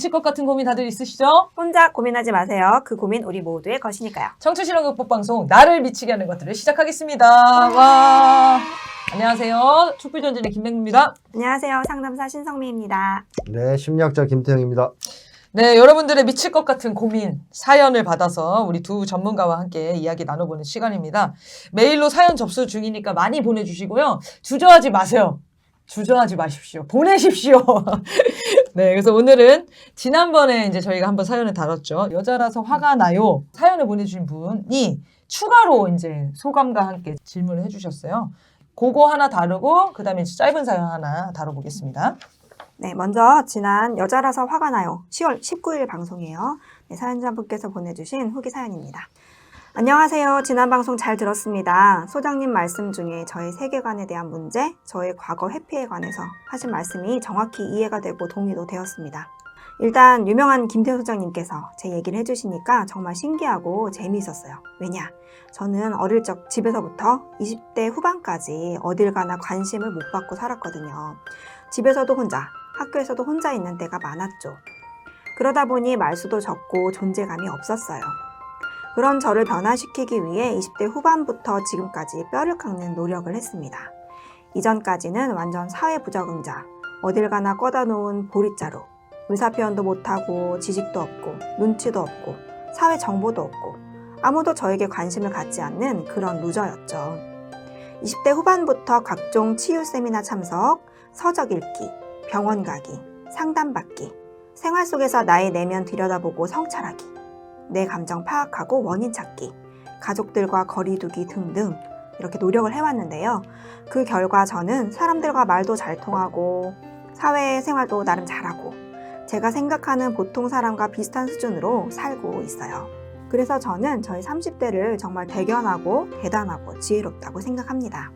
미칠 것 같은 고민 다들 있으시죠? 혼자 고민하지 마세요. 그 고민 우리 모두의 것이니까요. 청취실험 극복 방송 나를 미치게 하는 것들을 시작하겠습니다. 와. 안녕하세요. 촛불전진의 김맹입니다. 안녕하세요. 상담사 신성미입니다. 네, 심리학자 김태형입니다. 네, 여러분들의 미칠 것 같은 고민, 사연을 받아서 우리 두 전문가와 함께 이야기 나눠보는 시간입니다. 메일로 사연 접수 중이니까 많이 보내주시고요. 주저하지 마세요. 주저하지 마십시오. 보내십시오. 네, 그래서 오늘은 지난번에 이제 저희가 한번 사연을 다뤘죠. 여자라서 화가 나요. 사연을 보내주신 분이 추가로 이제 소감과 함께 질문을 해주셨어요. 그거 하나 다루고 그 다음에 짧은 사연 하나 다뤄보겠습니다. 네, 먼저 지난 여자라서 화가 나요. 10월 19일 방송이에요. 네, 사연자분께서 보내주신 후기 사연입니다. 안녕하세요. 지난 방송 잘 들었습니다. 소장님 말씀 중에 저의 세계관에 대한 문제, 저의 과거 회피에 관해서 하신 말씀이 정확히 이해가 되고 동의도 되었습니다. 일단 유명한 김태우 소장님께서 제 얘기를 해주시니까 정말 신기하고 재미있었어요. 왜냐? 저는 어릴 적 집에서부터 20대 후반까지 어딜 가나 관심을 못 받고 살았거든요. 집에서도 혼자, 학교에서도 혼자 있는 때가 많았죠. 그러다 보니 말수도 적고 존재감이 없었어요. 그런 저를 변화시키기 위해 20대 후반부터 지금까지 뼈를 깎는 노력을 했습니다. 이전까지는 완전 사회부적응자, 어딜 가나 꺼다 놓은 보릿자루, 의사표현도 못하고 지식도 없고 눈치도 없고 사회 정보도 없고 아무도 저에게 관심을 갖지 않는 그런 루저였죠. 20대 후반부터 각종 치유 세미나 참석, 서적 읽기, 병원 가기, 상담받기, 생활 속에서 나의 내면 들여다보고 성찰하기, 내 감정 파악하고 원인 찾기, 가족들과 거리 두기 등등 이렇게 노력을 해왔는데요. 그 결과 저는 사람들과 말도 잘 통하고 사회생활도 나름 잘하고 제가 생각하는 보통 사람과 비슷한 수준으로 살고 있어요. 그래서 저는 저희 30대를 정말 대견하고 대단하고 지혜롭다고 생각합니다.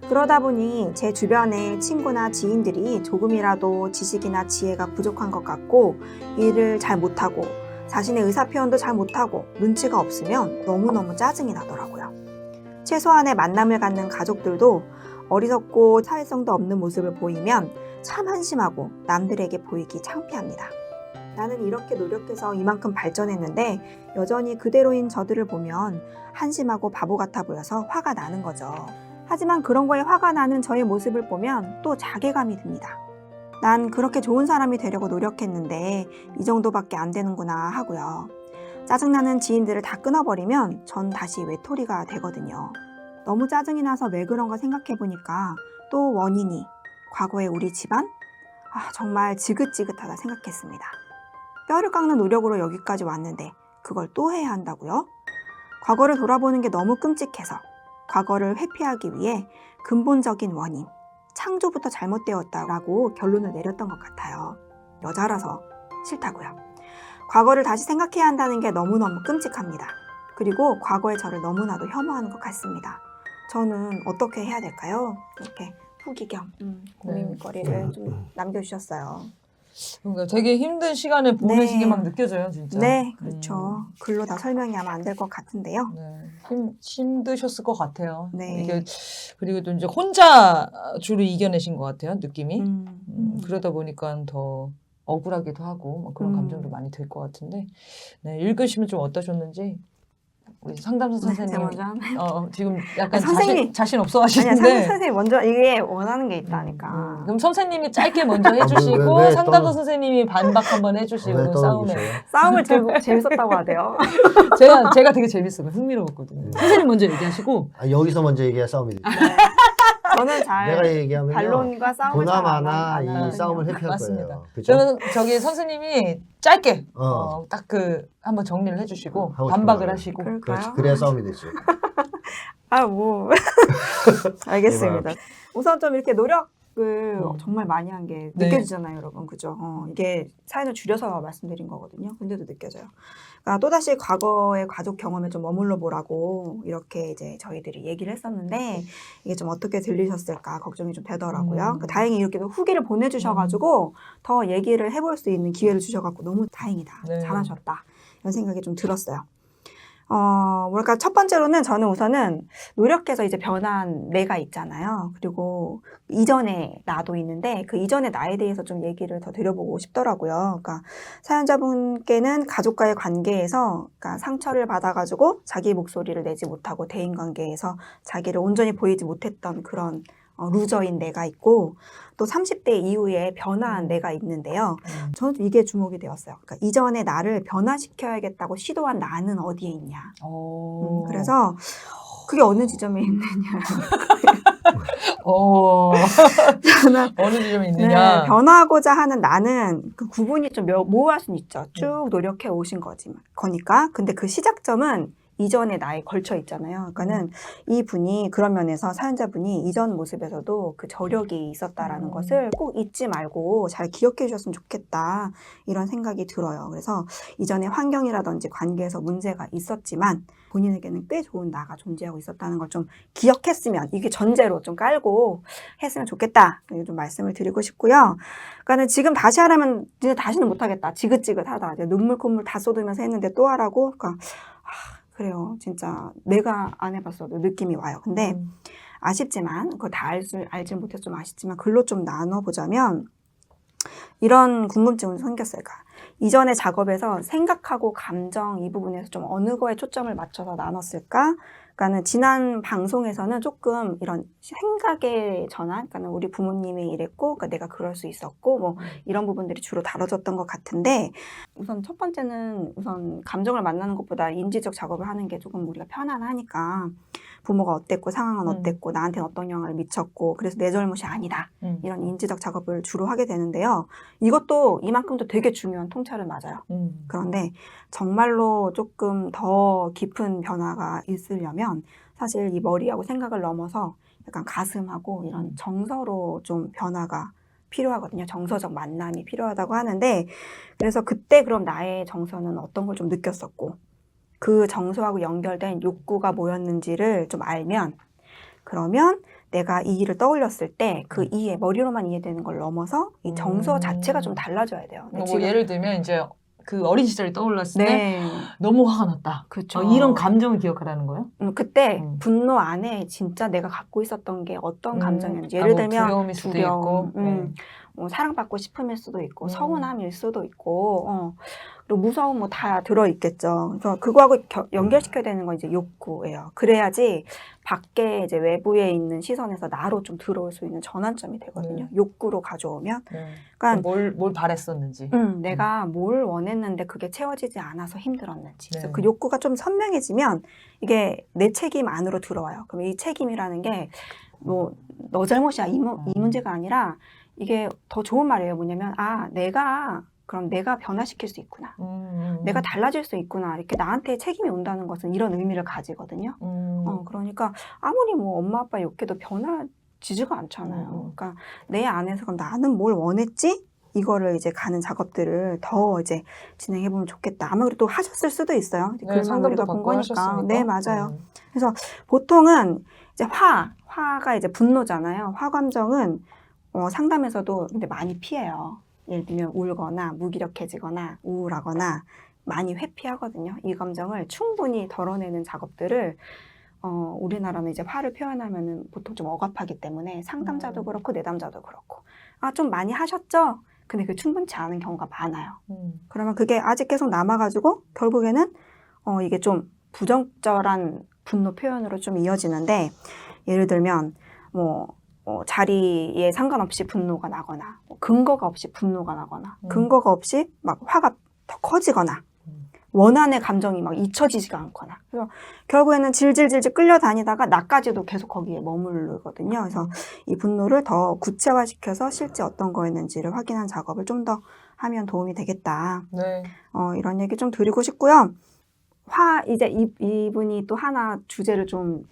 그러다 보니 제 주변의 친구나 지인들이 조금이라도 지식이나 지혜가 부족한 것 같고 일을 잘 못하고 자신의 의사표현도 잘 못하고 눈치가 없으면 너무너무 짜증이 나더라고요. 최소한의 만남을 갖는 가족들도 어리석고 사회성도 없는 모습을 보이면 참 한심하고 남들에게 보이기 창피합니다. 나는 이렇게 노력해서 이만큼 발전했는데 여전히 그대로인 저들을 보면 한심하고 바보 같아 보여서 화가 나는 거죠. 하지만 그런 거에 화가 나는 저의 모습을 보면 또 자괴감이 듭니다. 난 그렇게 좋은 사람이 되려고 노력했는데 이 정도밖에 안 되는구나 하고요. 짜증나는 지인들을 다 끊어버리면 전 다시 외톨이가 되거든요. 너무 짜증이 나서 왜 그런가 생각해보니까 또 원인이 과거의 우리 집안? 정말 지긋지긋하다 생각했습니다. 뼈를 깎는 노력으로 여기까지 왔는데 그걸 또 해야 한다고요? 과거를 돌아보는 게 너무 끔찍해서 과거를 회피하기 위해 근본적인 원인, 창조부터 잘못되었다라고 결론을 내렸던 것 같아요. 여자라서 싫다고요. 과거를 다시 생각해야 한다는 게 너무너무 끔찍합니다. 그리고 과거의 저를 너무나도 혐오하는 것 같습니다. 저는 어떻게 해야 될까요? 이렇게 후기 겸 고민거리를 좀 남겨주셨어요. 그러니까 되게 힘든 시간을 보내신 게 막 느껴져요, 진짜. 네, 그렇죠. 글로 다 설명이 아마 안 될 것 같은데요. 네, 힘드셨을 것 같아요. 네. 이게 그리고 또 이제 혼자 주로 이겨내신 것 같아요, 느낌이. 그러다 보니까 더 억울하기도 하고 뭐 그런 감정도 많이 들 것 같은데, 네, 읽으시면 좀 어떠셨는지 우리 상담사 선생님. 제가 먼저 하나요? 지금 약간 선생님. 자신 없어 하시는데. 아니야, 선생님 먼저 이게 원하는 게 있다니까. 그럼 선생님이 짧게 먼저 해주시고 왜 상담사 선생님이 반박 한번 해주시고 싸움에. 싸움을 재밌었다고 하대요. 제가 되게 재밌어요. 흥미로웠거든요. 선생님 먼저 얘기하시고. 여기서 먼저 얘기해야 싸움이 되죠. 저는 내가 얘기하면 반론과 싸움을 보나마나 안 이 하거든요. 싸움을 회피할 맞습니다. 거예요. 그죠? 저는 저기 선생님이 짧게 딱 그 한번 정리를 해주시고 하고 반박을 싶은 하시고. 그럴까요? 그렇지. 그래야 싸움이 되지. 알겠습니다. 우선 좀 이렇게 노력을 정말 많이 한 게 네. 느껴지잖아요, 여러분. 그죠? 이게 사연을 줄여서 말씀드린 거거든요. 근데도 느껴져요. 그러니까 또다시 과거의 가족 경험에 좀 머물러 보라고 이렇게 이제 저희들이 얘기를 했었는데 이게 좀 어떻게 들리셨을까 걱정이 좀 되더라고요. 그러니까 다행히 이렇게 후기를 보내주셔가지고 더 얘기를 해볼 수 있는 기회를 주셔가지고 너무 다행이다. 네. 잘하셨다. 이런 생각이 좀 들었어요. 뭐랄까, 첫 번째로는 저는 우선은 노력해서 이제 변한 내가 있잖아요. 그리고 이전에 나도 있는데 그 이전의 나에 대해서 좀 얘기를 더 드려보고 싶더라고요. 그러니까 사연자분께는 가족과의 관계에서 그러니까 상처를 받아가지고 자기 목소리를 내지 못하고 대인관계에서 자기를 온전히 보이지 못했던 그런 루저인 내가 있고 또 30대 이후에 변화한 내가 있는데요. 저는 이게 주목이 되었어요. 그러니까 이전에 나를 변화시켜야겠다고 시도한 나는 어디에 있냐. 그래서 그게 어느 지점에 있느냐. 어느 지점에 있느냐. 네, 변화하고자 하는 나는 그 구분이 좀 모호할 수는 있죠. 쭉 노력해 오신 거니까. 근데 그 시작점은 이전의 나에 걸쳐 있잖아요. 그러니까는 이 분이 그런 면에서 사연자분이 이전 모습에서도 그 저력이 있었다라는 것을 꼭 잊지 말고 잘 기억해 주셨으면 좋겠다. 이런 생각이 들어요. 그래서 이전의 환경이라든지 관계에서 문제가 있었지만 본인에게는 꽤 좋은 나가 존재하고 있었다는 걸 좀 기억했으면 이게 전제로 좀 깔고 했으면 좋겠다. 좀 말씀을 드리고 싶고요. 그러니까는 지금 다시 하라면 이제 다시는 못하겠다. 지긋지긋하다. 이제 눈물 콧물 다 쏟으면서 했는데 또 하라고. 그러니까 그래요. 진짜 내가 안 해봤어도 느낌이 와요. 근데 아쉽지만 그거 다 알지 못해서 좀 아쉽지만 글로 좀 나눠보자면 이런 궁금증은 생겼어요. 그러니까 이전의 작업에서 생각하고 감정 이 부분에서 좀 어느 거에 초점을 맞춰서 나눴을까? 그러니까는 지난 방송에서는 조금 이런 생각의 전환, 그러니까 우리 부모님이 이랬고, 그러니까 내가 그럴 수 있었고, 뭐 이런 부분들이 주로 다뤄졌던 것 같은데, 우선 첫 번째는 우선 감정을 만나는 것보다 인지적 작업을 하는 게 조금 우리가 편안하니까 부모가 어땠고 상황은 어땠고 나한테는 어떤 영향을 미쳤고 그래서 내 잘못이 아니다 이런 인지적 작업을 주로 하게 되는데요. 이것도 이만큼도 되게 중요한 통찰은 맞아요. 그런데 정말로 조금 더 깊은 변화가 있으려면 사실 이 머리하고 생각을 넘어서 약간 가슴하고 이런 정서로 좀 변화가 필요하거든요. 정서적 만남이 필요하다고 하는데 그래서 그때 그럼 나의 정서는 어떤 걸 좀 느꼈었고 그 정서하고 연결된 욕구가 뭐였는지를 좀 알면 그러면 내가 이 일을 떠올렸을 때 그 이해, 머리로만 이해되는 걸 넘어서 이 정서 자체가 좀 달라져야 돼요. 뭐 예를 들면 이제 그 어린 시절이 떠올랐을 네. 때 너무 화가 났다. 그렇죠. 이런 감정을 기억하라는 거예요? 그때 분노 안에 진짜 내가 갖고 있었던 게 어떤 감정이었는지 예를 들면 두려움일 수도 있고 뭐 사랑받고 싶음일 수도 있고 서운함일 수도 있고 그리고 무서움 뭐 다 들어있겠죠. 그래서 그거하고 연결시켜야 되는 건 이제 욕구예요. 그래야지 밖에 이제 외부에 있는 시선에서 나로 좀 들어올 수 있는 전환점이 되거든요. 욕구로 가져오면. 그러니까 뭘 바랬었는지. 내가 뭘 원했는데 그게 채워지지 않아서 힘들었는지. 네. 그래서 그 욕구가 좀 선명해지면 이게 내 책임 안으로 들어와요. 그럼 이 책임이라는 게 뭐 너 잘못이야 이 문제가 아니라 이게 더 좋은 말이에요. 뭐냐면 그럼 내가 변화시킬 수 있구나. 내가 달라질 수 있구나. 이렇게 나한테 책임이 온다는 것은 이런 의미를 가지거든요. 그러니까 아무리 뭐 엄마 아빠 욕해도 변화지지가 않잖아요. 그러니까 내 안에서 그럼 나는 뭘 원했지? 이거를 이제 가는 작업들을 더 이제 진행해보면 좋겠다. 아마 그래도 하셨을 수도 있어요. 네, 상담도 본 받고 거니까. 하셨으니까. 네, 맞아요. 그래서 보통은 이제 화가 이제 분노잖아요. 화 감정은 상담에서도 근데 많이 피해요. 예를 들면 울거나 무기력해지거나 우울하거나 많이 회피하거든요. 이 감정을 충분히 덜어내는 작업들을 우리나라는 이제 화를 표현하면은 보통 좀 억압하기 때문에 상담자도 그렇고 내담자도 그렇고 좀 많이 하셨죠? 근데 그게 충분치 않은 경우가 많아요. 그러면 그게 아직 계속 남아가지고 결국에는 이게 좀 부정적절한 분노 표현으로 좀 이어지는데 예를 들면 자리에 상관없이 분노가 나거나 근거가 없이 분노가 나거나 근거가 없이 막 화가 더 커지거나 원한의 감정이 막 잊혀지지가 않거나 그래서 결국에는 질질질질 끌려다니다가 나까지도 계속 거기에 머무르거든요. 그래서 이 분노를 더 구체화시켜서 실제 어떤 거였는지를 확인한 작업을 좀 더 하면 도움이 되겠다. 네. 이런 얘기 좀 드리고 싶고요. 이제 이분이 또 하나 주제를 좀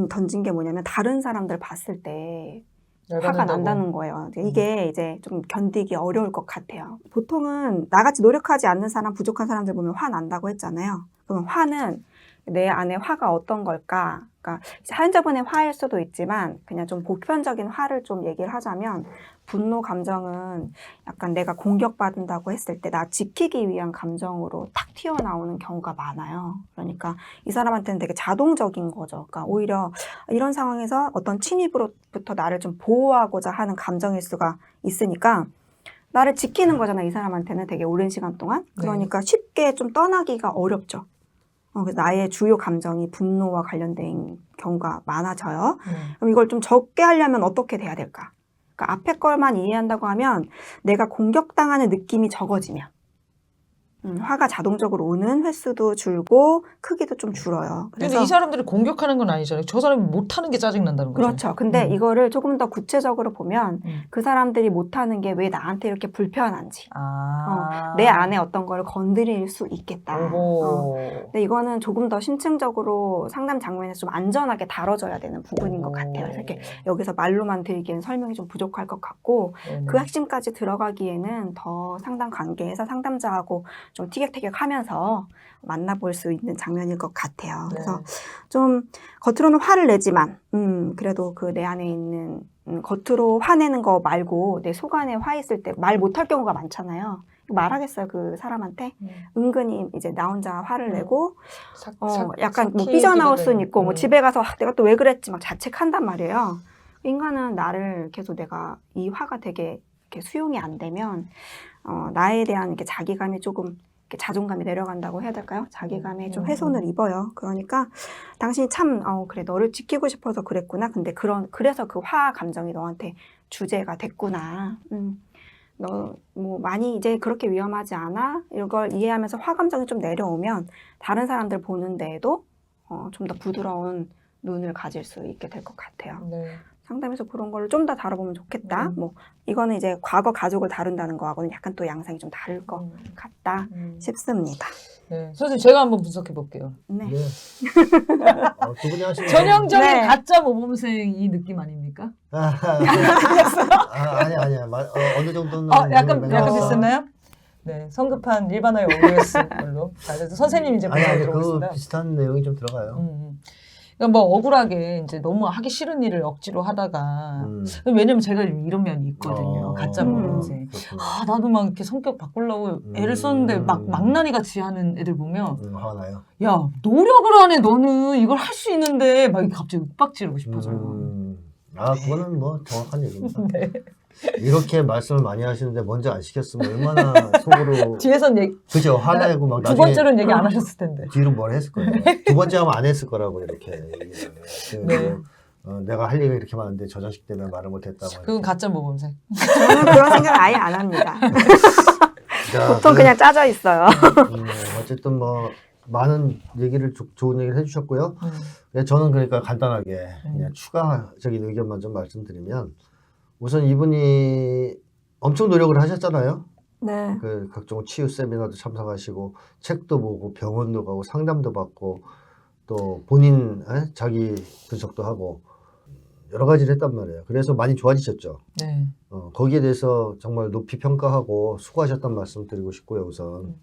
던진 게 뭐냐면 다른 사람들 봤을 때 화가 난다는 거예요. 이게 이제 좀 견디기 어려울 것 같아요. 보통은 나같이 노력하지 않는 사람, 부족한 사람들 보면 화 난다고 했잖아요. 그러면 화는 내 안에 화가 어떤 걸까? 그러니까 사연자분의 화일 수도 있지만 그냥 좀 보편적인 화를 좀 얘기를 하자면 분노 감정은 약간 내가 공격받는다고 했을 때 나 지키기 위한 감정으로 탁 튀어나오는 경우가 많아요. 그러니까 이 사람한테는 되게 자동적인 거죠. 그러니까 오히려 이런 상황에서 어떤 침입으로부터 나를 좀 보호하고자 하는 감정일 수가 있으니까 나를 지키는 거잖아, 이 사람한테는 되게 오랜 시간 동안. 그러니까 쉽게 좀 떠나기가 어렵죠. 그래서 나의 주요 감정이 분노와 관련된 경우가 많아져요. 그럼 이걸 좀 적게 하려면 어떻게 돼야 될까? 그러니까 앞에 걸만 이해한다고 하면 내가 공격당하는 느낌이 적어지면 화가 자동적으로 오는 횟수도 줄고 크기도 좀 줄어요. 근데 이 사람들이 공격하는 건 아니잖아요. 저 사람이 못하는 게 짜증난다는 거죠. 그렇죠. 근데 이거를 조금 더 구체적으로 보면 그 사람들이 못하는 게 왜 나한테 이렇게 불편한지 내 안에 어떤 걸 건드릴 수 있겠다. 근데 이거는 조금 더 심층적으로 상담 장면에서 좀 안전하게 다뤄져야 되는 부분인 것 같아요. 그래서 이렇게 여기서 말로만 드리기엔 설명이 좀 부족할 것 같고 그 핵심까지 들어가기에는 더 상담 관계에서 상담자하고 좀 티격태격하면서 만나볼 수 있는 장면일 것 같아요. 그래서 좀 겉으로는 화를 내지만 그래도 그 내 안에 있는 겉으로 화내는 거 말고 내 속 안에 화 있을 때 말 못할 경우가 많잖아요. 말하겠어요, 그 사람한테? 은근히 이제 나 혼자 화를 내고 약간 뭐 삐져나올 수는 있고 뭐 집에 가서 내가 또 왜 그랬지 막 자책한단 말이에요. 인간은 나를 계속 내가 이 화가 되게 이렇게 수용이 안 되면 나에 대한 이렇게 자기감이 조금 이렇게 자존감이 내려간다고 해야 될까요? 자기감에 좀 훼손을 입어요. 그러니까 당신이 참 그래 너를 지키고 싶어서 그랬구나. 근데 그래서 그 화 감정이 너한테 주제가 됐구나. 너 뭐 많이 이제 그렇게 위험하지 않아? 이걸 이해하면서 화 감정이 좀 내려오면 다른 사람들 보는 데에도 좀 더 부드러운 눈을 가질 수 있게 될 것 같아요. 상담에서 그런 걸 좀 더 다뤄보면 좋겠다. 뭐 이거는 이제 과거 가족을 다룬다는 거하고는 약간 또 양상이 좀 다를 것 같다 싶습니다. 네, 선생님 제가 한번 분석해 볼게요. 네. 두 분이 하시는 전형적인 네. 가짜 모범생 이 느낌 아닙니까? 아니야. 어느 정도는 약간 명확하다. 비슷했나요? 네, 성급한 일반화의 OS 걸로. 자, 그래서 선생님 이제 분석해 아니, 보겠습니다. 그 비슷한 내용이 좀 들어가요. 그러니까 뭐 억울하게 이제 너무 하기 싫은 일을 억지로 하다가 왜냐면 제가 이런 면이 있거든요. 가짜 모범생. 나도 막 이렇게 성격 바꾸려고 애를 썼는데 막 망나니 같이 하는 애들 보면 화가 나요. 야 노력을 안 해 너는 이걸 할 수 있는데 막 갑자기 윽박지르고 싶어져요. 그거는 뭐 정확한 얘기입니다. 네. 이렇게 말씀을 많이 하시는데 먼저 안 시켰으면 얼마나 속으로 뒤에선 그죠 화나고 막 두 나중에 번째로는 얘기 안 하셨을 텐데. 뒤로 뭘 했을 거예요. 두 번째 하면 안 했을 거라고 이렇게 얘기를. 내가 할 얘기가 이렇게 많은데 저 자식 때문에 말을 못했다고. 그건 가짜 모범생. 저는 그런 생각 아예 안 합니다. 보통 그냥 짜져 있어요. 어쨌든 뭐 많은 얘기를 좋은 얘기를 해주셨고요. 저는 그러니까 간단하게 그냥 추가적인 의견만 좀 말씀드리면 우선 이분이 엄청 노력을 하셨잖아요. 네. 그 각종 치유 세미나도 참석하시고 책도 보고 병원도 가고 상담도 받고 또 본인 자기 분석도 하고 여러 가지를 했단 말이에요. 그래서 많이 좋아지셨죠. 네. 거기에 대해서 정말 높이 평가하고 수고하셨단 말씀 드리고 싶고요. 우선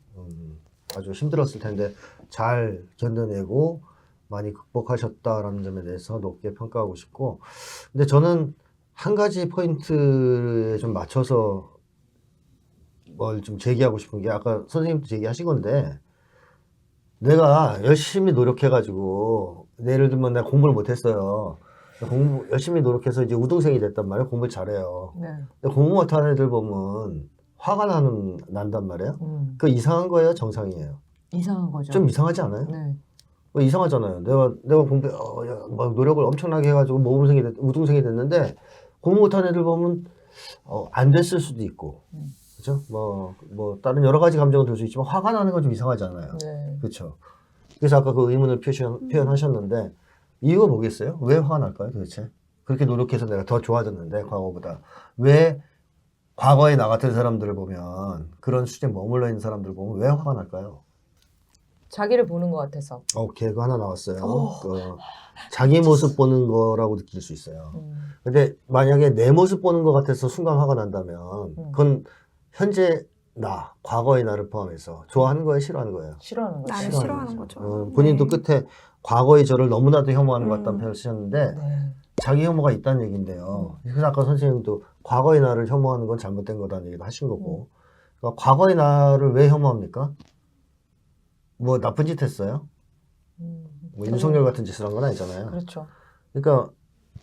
아주 힘들었을 텐데 잘 견뎌내고 많이 극복하셨다라는 점에 대해서 높게 평가하고 싶고, 근데 저는 한 가지 포인트에 좀 맞춰서 뭘 좀 제기하고 싶은 게 아까 선생님도 제기하신 건데, 내가 열심히 노력해가지고 예를 들면 내가 공부를 못했어요. 열심히 노력해서 이제 우등생이 됐단 말이에요. 공부 잘해요. 네. 근데 공부 못하는 애들 보면 화가 난단 말이에요. 그 이상한 거예요, 정상이에요? 이상한 거죠. 좀 이상하지 않아요? 네. 이상하잖아요. 내가 공부 막 노력을 엄청나게 해가지고 우등생이 됐는데 공부 못하는 애들 보면 안 됐을 수도 있고, 그렇죠? 뭐 다른 여러 가지 감정을 들 수 있지만 화가 나는 건 좀 이상하잖아요. 네. 그렇죠? 그래서 아까 그 의문을 표현하셨는데 이유가 뭐겠어요? 왜 화가 날까요, 도대체? 그렇게 노력해서 내가 더 좋아졌는데 과거보다 왜 과거에 나 같은 사람들을 보면 그런 수준에 머물러 있는 사람들을 보면 왜 화가 날까요? 자기를 보는 것 같아서. 오케이, 그거 하나 나왔어요. 자기 모습 보는 거라고 느낄 수 있어요. 근데 만약에 내 모습 보는 것 같아서 순간 화가 난다면 그건 현재 나, 과거의 나를 포함해서 좋아하는 거예요, 싫어하는 거예요? 싫어하는 거죠. 나를 싫어하는 거죠. 본인도 네. 끝에 과거의 저를 너무나도 혐오하는 것 같다는 표현을 쓰셨는데 네. 자기 혐오가 있다는 얘기인데요. 그래서 아까 선생님도 과거의 나를 혐오하는 건 잘못된 거다는 얘기도 하신 거고 그러니까 과거의 나를 왜 혐오합니까? 뭐 나쁜 짓 했어요? 뭐 윤석열 같은 짓을 한 건 아니잖아요. 그렇죠. 그러니까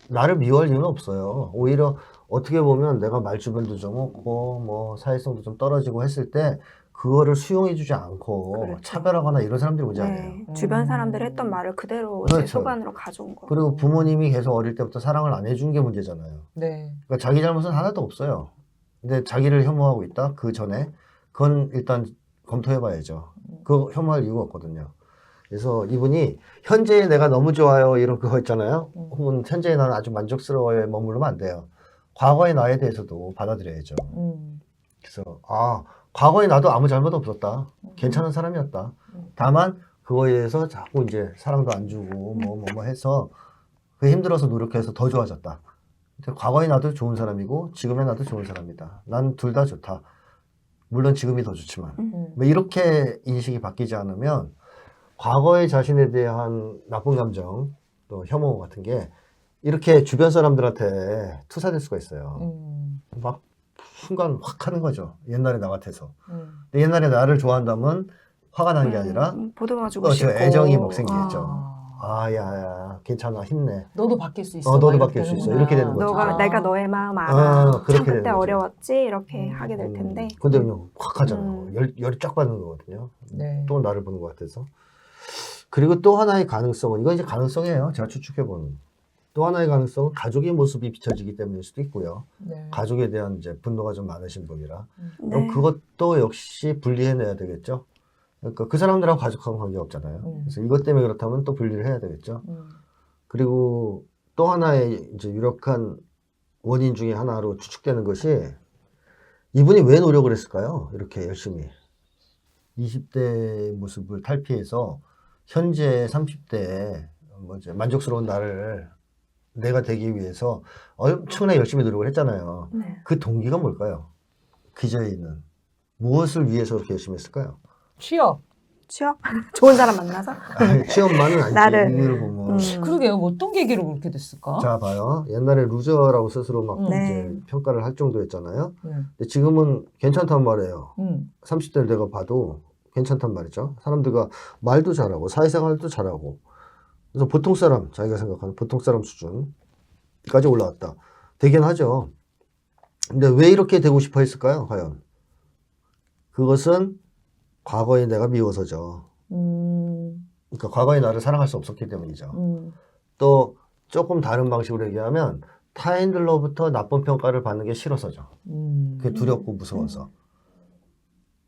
나를 미워할 이유는 없어요. 오히려 어떻게 보면 내가 말주변도 좀 없고 뭐 사회성도 좀 떨어지고 했을 때 그거를 수용해주지 않고 그렇죠. 차별하거나 이런 사람들이 문제 아니에요. 네. 주변 사람들이 했던 말을 그대로 제 그렇죠. 소관으로 가져온 거. 그리고 부모님이 계속 어릴 때부터 사랑을 안 해준 게 문제잖아요. 네. 그러니까 자기 잘못은 하나도 없어요. 근데 자기를 혐오하고 있다? 그 전에 그건 일단 검토해봐야죠. 그거 혐오할 이유가 없거든요. 그래서 이분이 현재의 내가 너무 좋아요 이런 그거 있잖아요. 혹은 현재의 나는 아주 만족스러워에 머무르면 안 돼요. 과거의 나에 대해서도 받아들여야죠. 그래서 과거의 나도 아무 잘못 없었다. 괜찮은 사람이었다. 다만 그거에 대해서 자꾸 이제 사랑도 안 주고 뭐 해서 그 힘들어서 노력해서 더 좋아졌다. 근데 과거의 나도 좋은 사람이고 지금의 나도 좋은 사람이다. 난 둘 다 좋다. 물론 지금이 더 좋지만 뭐 이렇게 인식이 바뀌지 않으면 과거의 자신에 대한 나쁜 감정 또 혐오 같은 게 이렇게 주변 사람들한테 투사될 수가 있어요. 막 순간 확 하는 거죠. 옛날에 나 같아서. 근데 옛날에 나를 좋아한다면 화가 난 게 아니라 보듬어주고 싶고 애정이 막 생기겠죠. 아. 야, 괜찮아, 힘내. 너도 바뀔 수 있어. 너도 막 바뀔 수 있어. 되는구나. 이렇게 되는 거죠. 내가 너의 마음 알아. 참 그렇게 되는 그때 거죠. 어려웠지 이렇게 하게 될 텐데. 근데 그냥 확 하잖아요. 열이 쫙 받는 거거든요. 네. 또 나를 보는 것 같아서. 그리고 또 하나의 가능성은, 이건 이제 가능성이에요. 제가 추측해보는. 또 하나의 가능성은 가족의 모습이 비춰지기 때문일 수도 있고요. 네. 가족에 대한 이제 분노가 좀 많으신 분이라. 네. 그럼 그것도 역시 분리해내야 되겠죠. 그러니까 그 사람들하고 가족하고 관계가 없잖아요. 그래서 이것 때문에 그렇다면 또 분리를 해야 되겠죠. 그리고 또 하나의 이제 유력한 원인 중에 하나로 추측되는 것이 이분이 왜 노력을 했을까요? 이렇게 열심히. 20대 모습을 탈피해서 현재 30대에 뭐 이제 만족스러운 나를 내가 되기 위해서 엄청나게 열심히 노력을 했잖아요. 네. 그 동기가 뭘까요? 기저에 있는. 무엇을 위해서 그렇게 열심히 했을까요? 취업. 취업? 좋은 사람 만나서? 취업만은 아니지. 나를. 이유를 보면. 그러게요. 어떤 계기로 그렇게 됐을까? 자, 봐요. 옛날에 루저라고 스스로 막 네. 이제 평가를 할 정도였잖아요. 네. 근데 지금은 괜찮단 말이에요. 음. 30대를 내가 봐도 괜찮단 말이죠. 사람들과 말도 잘하고 사회생활도 잘하고 그래서 보통 사람, 자기가 생각하는 보통 사람 수준까지 올라왔다. 되긴 하죠. 근데 왜 이렇게 되고 싶어 했을까요? 과연 그것은 과거의 내가 미워서죠. 그러니까 과거의 나를 사랑할 수 없었기 때문이죠. 또 조금 다른 방식으로 얘기하면 타인들로부터 나쁜 평가를 받는 게 싫어서죠. 그게 두렵고 무서워서.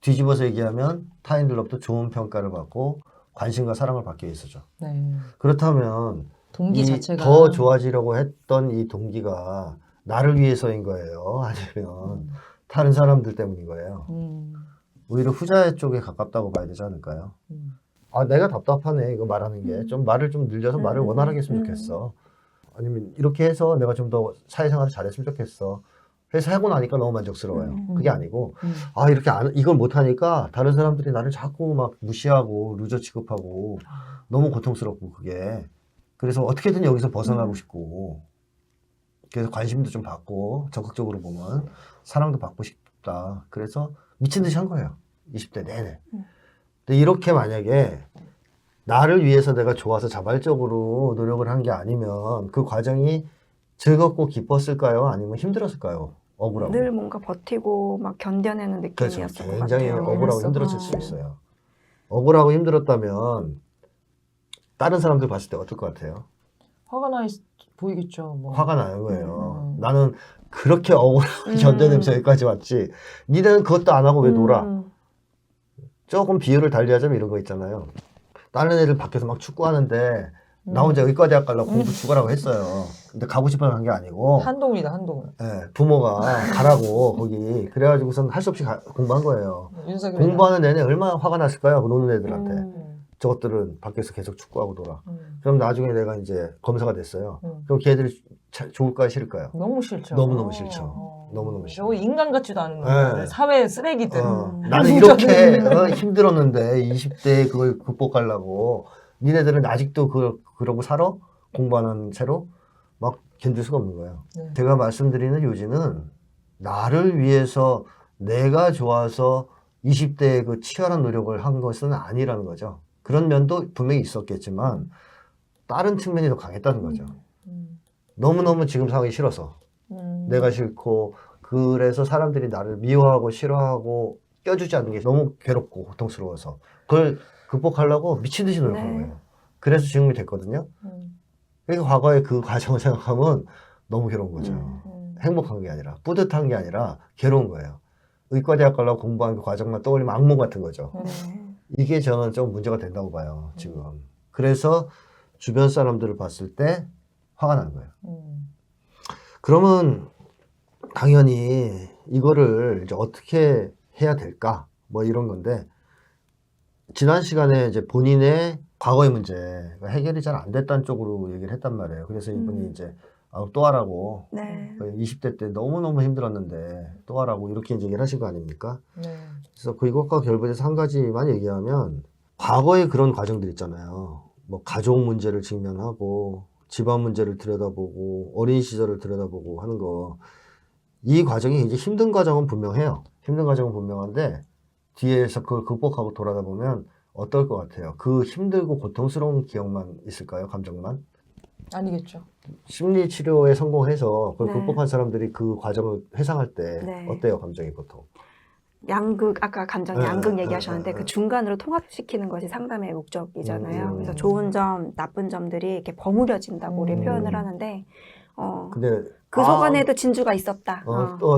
뒤집어서 얘기하면 타인들로부터 좋은 평가를 받고 관심과 사랑을 받기 위해서죠. 네. 그렇다면 동기 자체가 더 좋아지려고 했던 이 동기가 나를 위해서인 거예요? 아니면 다른 사람들 때문인 거예요? 오히려 후자 쪽에 가깝다고 봐야 되지 않을까요? 내가 답답하네 이거 말하는 게 좀 말을 좀 늘려서 말을 원활하게 했으면 좋겠어. 아니면 이렇게 해서 내가 좀 더 사회생활을 잘했으면 좋겠어. 그래서 하고 나니까 너무 만족스러워요. 그게 아니고 이렇게 이걸 못하니까 다른 사람들이 나를 자꾸 막 무시하고 루저 취급하고 너무 고통스럽고 그게 그래서 어떻게든 여기서 벗어나고 싶고 그래서 관심도 좀 받고 적극적으로 보면 사랑도 받고 싶다. 그래서 미친 듯이 한 거예요. 20대 내내. 근데 이렇게 만약에 나를 위해서 내가 좋아서 자발적으로 노력을 한 게 아니면 그 과정이 즐겁고 기뻤을까요? 아니면 힘들었을까요? 억울하고. 늘 뭔가 버티고 막 견뎌내는 그렇죠. 느낌이었을 것 굉장히 같아요. 억울하고 힘들었을 수 있어요. 억울하고 힘들었다면 다른 사람들 봤을 때 어떨 것 같아요? 화가 나 보이겠죠. 뭐. 화가 나는 거예요. 나는 그렇게 억울하게 견뎌내면서 여기까지 왔지. 니네는 그것도 안 하고 왜 놀아? 조금 비율을 달리하자면 이런 거 있잖아요. 다른 애들 밖에서 막 축구하는데 나 혼자 의과대학 가려고 공부 죽으라고 했어요. 근데 가고 싶어서 간 게 아니고 한동훈이다, 한동훈. 네, 부모가 가라고 거기 그래가지고선 할 수 없이 공부한 거예요. 공부하는 내내 얼마나 화가 났을까요? 그 노는 애들한테. 저것들은 밖에서 계속 축구하고 놀아. 그럼 나중에 내가 이제 검사가 됐어요. 그럼 걔들이 좋을까요? 싫을까요? 너무 싫죠. 너무너무 싫죠. 너무너무 저거 싫어. 인간 같지도 않은 네. 놈들, 사회 쓰레기들. 나는 이렇게 힘들었는데 20대에 그걸 극복하려고 니네들은 아직도 그러고 살아? 공부하는 채로? 막 견딜 수가 없는 거예요. 네. 제가 말씀드리는 요지는 나를 위해서 내가 좋아서 20대에 그 치열한 노력을 한 것은 아니라는 거죠. 그런 면도 분명히 있었겠지만 다른 측면이 더 강했다는 거죠. 너무너무 지금 상황이 싫어서 내가 싫고 그래서 사람들이 나를 미워하고 싫어하고 껴주지 않는 게 너무 괴롭고 고통스러워서 그걸 극복하려고 미친 듯이 노력한 네. 거예요. 그래서 지금이 됐거든요. 그러니까 과거의 그 과정을 생각하면 너무 괴로운 거죠. 행복한 게 아니라 뿌듯한 게 아니라 괴로운 거예요. 의과대학 가려고 공부한 그 과정만 떠올리면 악몽 같은 거죠. 네. 이게 저는 좀 문제가 된다고 봐요, 지금. 그래서 주변 사람들을 봤을 때 화가 나는 거예요. 그러면 당연히 이거를 이제 어떻게 해야 될까? 뭐 이런 건데, 지난 시간에 이제 본인의 과거의 문제가 해결이 잘 안 됐다는 쪽으로 얘기를 했단 말이에요. 그래서 이분이 이제 또 하라고. 네. 20대 때 너무너무 힘들었는데 또 하라고 이렇게 이제 얘기를 하신 거 아닙니까? 네. 그래서 그것과 결부돼서 한 가지만 얘기하면 과거의 그런 과정들 있잖아요. 뭐 가족 문제를 직면하고 집안 문제를 들여다보고 어린 시절을 들여다보고 하는 거. 이 과정이 이제 힘든 과정은 분명해요. 힘든 과정은 분명한데 뒤에서 그걸 극복하고 돌아다 보면 어떨 것 같아요? 그 힘들고 고통스러운 기억만 있을까요? 감정만? 아니겠죠. 심리 치료에 성공해서 그걸 네. 극복한 사람들이 그 과정을 회상할 때 네. 어때요? 감정이 보통? 양극, 아까 감정 네, 양극 네, 얘기하셨는데 네, 그 네. 중간으로 통합시키는 것이 상담의 목적이잖아요. 그래서 음. 좋은 점, 나쁜 점들이 이렇게 버무려진다고 우리 음. 표현을 하는데 근데 그 속안에도 진주가 있었다.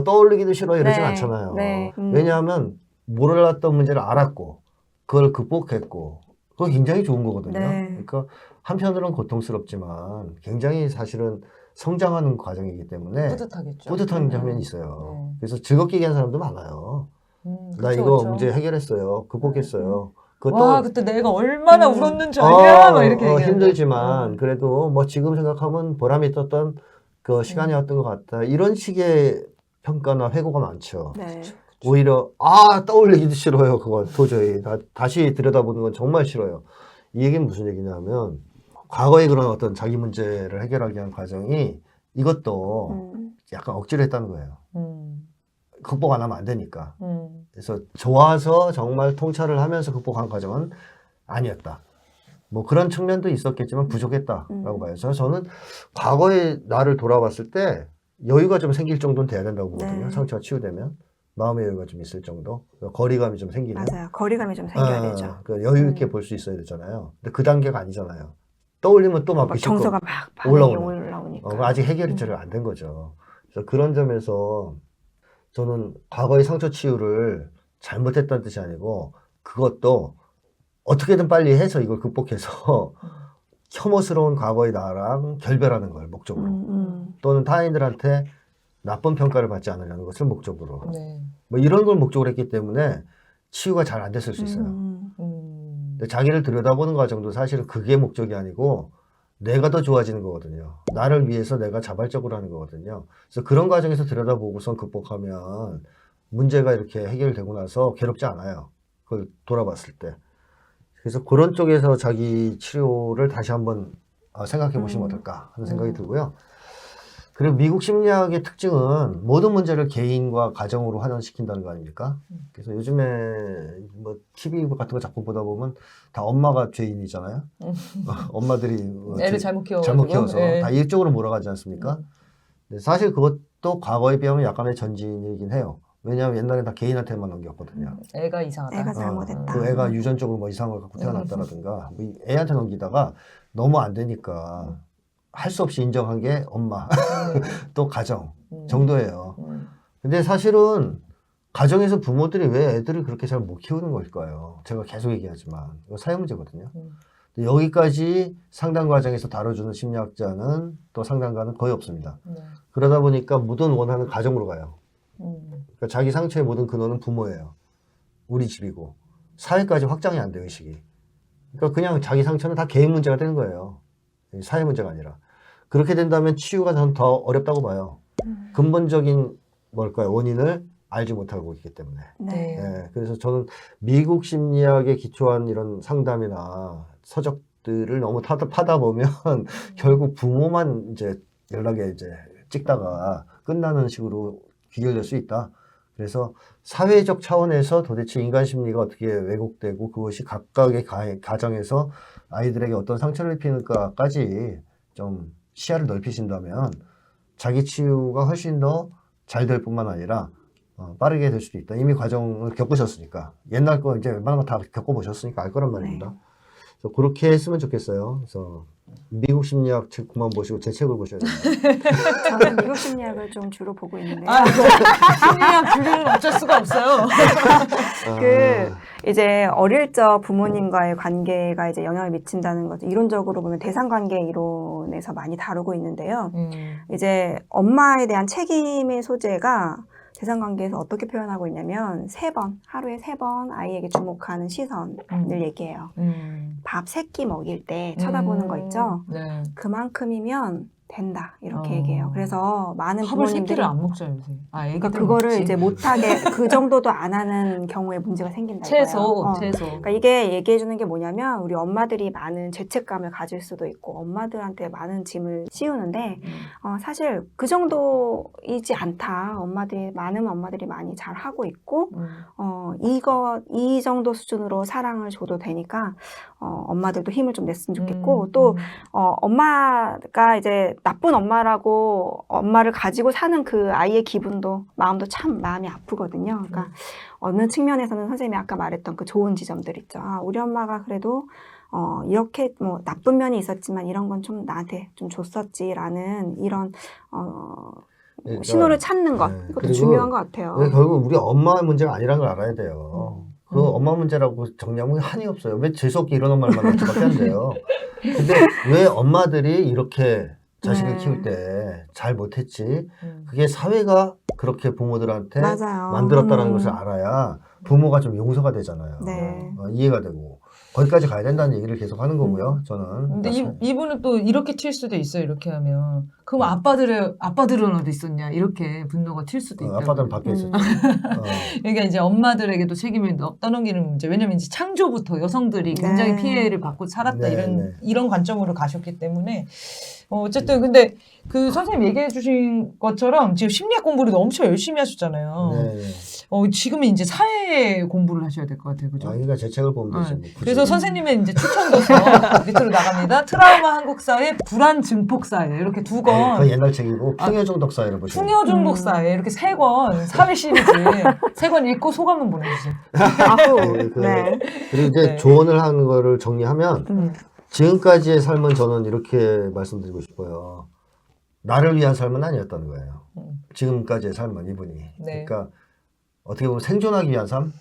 떠올리기도 싫어 이러진 네, 않잖아요. 네. 왜냐하면 몰랐던 문제를 알았고 그걸 극복했고 그거 굉장히 좋은 거거든요. 네. 그러니까 한편으로는 고통스럽지만 굉장히 사실은 성장하는 과정이기 때문에 뿌듯하겠죠. 뿌듯한 장면이 있어요. 네. 그래서 즐겁게 얘기하는 사람도 많아요. 나 그쵸, 이거 그쵸. 문제 해결했어요. 극복했어요. 와, 그때 내가 얼마나 울었는지 알냐? 막 이렇게 얘기하는데. 힘들지만 그래도 뭐 지금 생각하면 보람이 있었던 그 시간이었던 것 같다. 이런 식의 평가나 회고가 많죠. 네. 오히려 떠올리기도 싫어요. 그건 도저히 다시 들여다보는 건 정말 싫어요. 이 얘기는 무슨 얘기냐면 과거의 그런 어떤 자기 문제를 해결하기 위한 과정이 이것도 약간 억지로 했다는 거예요. 극복 안 하면 안 되니까. 그래서 좋아서 정말 통찰을 하면서 극복한 과정은 아니었다. 뭐 그런 측면도 있었겠지만 부족했다라고 봐요. 그래서 저는 과거의 나를 돌아봤을 때 여유가 좀 생길 정도는 돼야 된다고 보거든요. 네. 상처가 치유되면 마음의 여유가 좀 있을 정도, 거리감이 좀 생기는. 맞아요. 거리감이 좀 생겨야 되죠. 그 여유 있게 볼 수 있어야 되잖아요. 근데 그 단계가 아니잖아요. 떠올리면 또 막 막 정서가 막 반응이 올라오는. 올라오니까. 아직 해결이 잘 안 된 거죠. 그래서 그런 점에서 저는 과거의 상처 치유를 잘못했다는 뜻이 아니고 그것도 어떻게든 빨리 해서 이걸 극복해서 혐오스러운 과거의 나랑 결별하는 걸 목적으로 또는 타인들한테 나쁜 평가를 받지 않으려는 것을 목적으로 네. 뭐 이런 걸 목적으로 했기 때문에 치유가 잘 안 됐을 수 있어요. 근데 자기를 들여다보는 과정도 사실은 그게 목적이 아니고 내가 더 좋아지는 거거든요. 나를 위해서 내가 자발적으로 하는 거거든요. 그래서 그런 과정에서 들여다보고선 극복하면 문제가 이렇게 해결되고 나서 괴롭지 않아요. 그걸 돌아봤을 때. 그래서 그런 쪽에서 자기 치료를 다시 한번 생각해 보시면 어떨까 하는 생각이 들고요. 그리고 미국 심리학의 특징은 모든 문제를 개인과 가정으로 환원시킨다는 거 아닙니까? 그래서 요즘에 뭐 TV 같은 거 자꾸 보다 보면 다 엄마가 죄인이잖아요. 엄마들이 애를 잘못 키워서 네. 다 일적으로 몰아가지 않습니까? 근데 사실 그것도 과거에 비하면 약간의 전진이긴 해요. 왜냐하면 옛날엔 다 개인한테만 넘겼거든요. 애가 이상하다. 애가 잘못했다. 그 애가 유전적으로 뭐 이상을 갖고 태어났다라든가 뭐 애한테 넘기다가 너무 안 되니까 할 수 없이 인정한 게 엄마 또 가정 정도예요. 근데 사실은 가정에서 부모들이 왜 애들을 그렇게 잘 못 키우는 걸까요? 제가 계속 얘기하지만 이거 사회 문제거든요. 근데 여기까지 상담 과정에서 다뤄주는 심리학자는 또 상담가는 거의 없습니다. 그러다 보니까 모든 원한은 가정으로 가요. 그러니까 자기 상처의 모든 근원은 부모예요. 우리 집이고 사회까지 확장이 안 돼 의식이. 그러니까 그냥 자기 상처는 다 개인 문제가 되는 거예요. 사회 문제가 아니라. 그렇게 된다면 치유가 저는 더 어렵다고 봐요. 근본적인 뭘까요? 원인을 알지 못하고 있기 때문에. 네. 예, 그래서 저는 미국 심리학에 기초한 이런 상담이나 서적들을 너무 파다 보면 결국 부모만 이제 연락에 이제 찍다가 끝나는 식으로 귀결될 수 있다. 그래서 사회적 차원에서 도대체 인간 심리가 어떻게 왜곡되고 그것이 각각의 가정에서 아이들에게 어떤 상처를 입히는가까지 좀 시야를 넓히신다면 자기 치유가 훨씬 더 잘 될 뿐만 아니라 빠르게 될 수도 있다. 이미 과정을 겪으셨으니까. 옛날 거 이제 웬만한 거 다 겪어보셨으니까 알 거란 말입니다. 그래서 그렇게 했으면 좋겠어요. 그래서 미국 심리학 책 그만 보시고 제 책을 보셔야 됩니다. 저는 미국 심리학을 좀 주로 보고 있는데요. 아, 심리학 교류는 어쩔 수가 없어요. 그 이제 어릴 적 부모님과의 관계가 이제 영향을 미친다는 것을 이론적으로 보면 대상관계 이론에서 많이 다루고 있는데요. 이제 엄마에 대한 책임의 소재가 대상관계에서 어떻게 표현하고 있냐면 하루에 3번 아이에게 주목하는 시선을 얘기해요. 밥 3끼 먹일 때 쳐다보는 거 있죠? 네. 그만큼이면 된다 이렇게 얘기해요. 그래서 많은 밥을 부모님들이 3끼를 안 먹죠 요새. 그러니까 그거를 먹지. 이제 못하게 그 정도도 안 하는 경우에 문제가 생긴다. 최소. 그러니까 이게 얘기해 주는 게 뭐냐면 우리 엄마들이 많은 죄책감을 가질 수도 있고 엄마들한테 많은 짐을 씌우는데 사실 그 정도이지 않다. 많은 엄마들이 많이 잘 하고 있고 이 정도 수준으로 사랑을 줘도 되니까 엄마들도 힘을 좀 냈으면 좋겠고 또 엄마가 이제 나쁜 엄마라고 엄마를 가지고 사는 그 아이의 기분도 마음도 참 마음이 아프거든요. 그러니까 어느 측면에서는 선생님이 아까 말했던 그 좋은 지점들 있죠. 우리 엄마가 그래도 이렇게 뭐 나쁜 면이 있었지만 이런 건 좀 나한테 좀 줬었지라는 이런 그러니까, 신호를 찾는 것 네. 이것도 중요한 것 같아요. 결국 우리 엄마의 문제가 아니라는 걸 알아야 돼요. 그 엄마 문제라고 정리하면 한이 없어요. 왜 재수없게 이런 엄마를 만날 수밖에 안 돼요. 근데 왜 엄마들이 이렇게 자식을 키울 때 잘 못했지? 그게 사회가 그렇게 부모들한테 맞아요. 만들었다는 것을 알아야 부모가 좀 용서가 되잖아요. 네. 이해가 되고. 거기까지 가야 된다는 얘기를 계속 하는 거고요, 저는. 근데 이분은 또 이렇게 튈 수도 있어요, 이렇게 하면. 그럼 아빠들은 어디 있었냐, 이렇게 분노가 튈 수도 있다. 아빠들은 밖에 있었죠. 그러니까 이제 엄마들에게도 책임을 떠넘기는 문제. 왜냐면 이제 창조부터 여성들이 굉장히 네. 피해를 받고 살았다, 네. 이런 관점으로 가셨기 때문에. 어쨌든 근데 그 선생님 얘기해 주신 것처럼 지금 심리학 공부를 엄청 열심히 하셨잖아요. 네. 지금은 이제 사회 공부를 하셔야 될 것 같아요. 그죠? 그러니까 제 책을 보면 되죠. 뭐 그래서 선생님의 이제 추천도서 밑으로 나갑니다. 트라우마 한국사회, 불안 증폭사회 이렇게 2권. 그 옛날 책이고 풍요중독사회를 보시면. 풍요중독사회 이렇게 3권 사회 시리즈 3권 읽고 소감 한번 보내주세요. 네. 그리고 이제 네. 조언을 하는 거를 정리하면 지금까지의 삶은 저는 이렇게 말씀드리고 싶어요. 나를 위한 삶은 아니었다는 거예요. 지금까지의 삶은 이분이. 네. 그러니까 어떻게 보면 생존하기 위한 삶,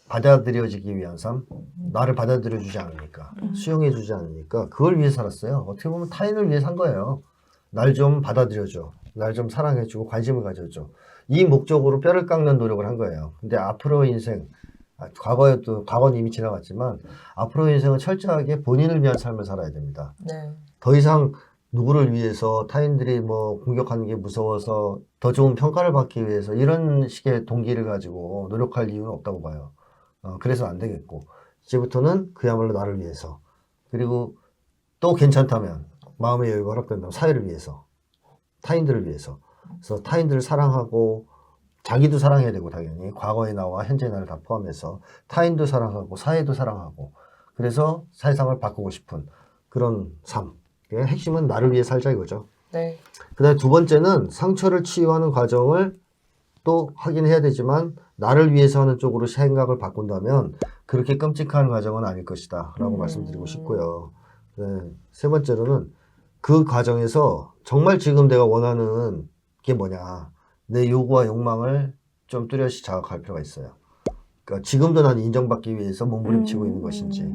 받아들여지기 위한 삶, 나를 받아들여주지 않으니까, 수용해주지 않으니까 그걸 위해 살았어요. 어떻게 보면 타인을 위해 산 거예요. 날 좀 받아들여줘. 날 좀 사랑해주고 관심을 가져줘. 이 목적으로 뼈를 깎는 노력을 한 거예요. 근데 앞으로 인생, 과거는 이미 지나갔지만 앞으로 인생은 철저하게 본인을 위한 삶을 살아야 됩니다. 네. 더 이상 누구를 위해서 타인들이 뭐 공격하는 게 무서워서 더 좋은 평가를 받기 위해서 이런 식의 동기를 가지고 노력할 이유는 없다고 봐요. 그래서 안 되겠고 이제부터는 그야말로 나를 위해서 그리고 또 괜찮다면 마음의 여유가 허락된다면 사회를 위해서 타인들을 위해서 그래서 타인들을 사랑하고 자기도 사랑해야 되고 당연히 과거의 나와 현재의 나를 다 포함해서 타인도 사랑하고 사회도 사랑하고 그래서 세상을 바꾸고 싶은 그런 삶. 핵심은 나를 위해 살자 이거죠. 네. 그 다음에 2번째는 상처를 치유하는 과정을 또 하긴 해야 되지만 나를 위해서 하는 쪽으로 생각을 바꾼다면 그렇게 끔찍한 과정은 아닐 것이다 라고 말씀드리고 싶고요. 네. 3번째로는 그 과정에서 정말 지금 내가 원하는 게 뭐냐 내 요구와 욕망을 좀 뚜렷이 자각할 필요가 있어요. 그러니까 지금도 난 인정받기 위해서 몸부림치고 있는 것인지